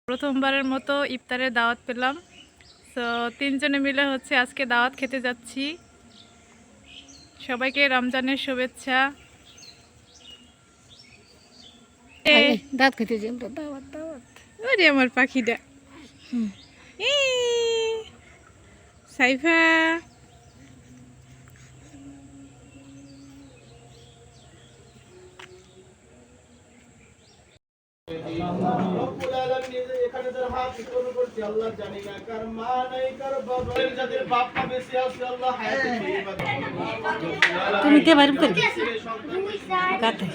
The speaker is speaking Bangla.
প্রথমবারের মতো ইফতারের দাওয়াত পেলাম। তো তিনজনে মিলে হচ্ছে আজকে দাওয়াত খেতে যাচ্ছি। সবাইকে রমজানের শুভেচ্ছা। দাঁত খেতে যাই দাওয়াত দাওয়াত। ওরে আমার পাখিটা সাইফা। তুমি কে বাড়ি করবে গাতে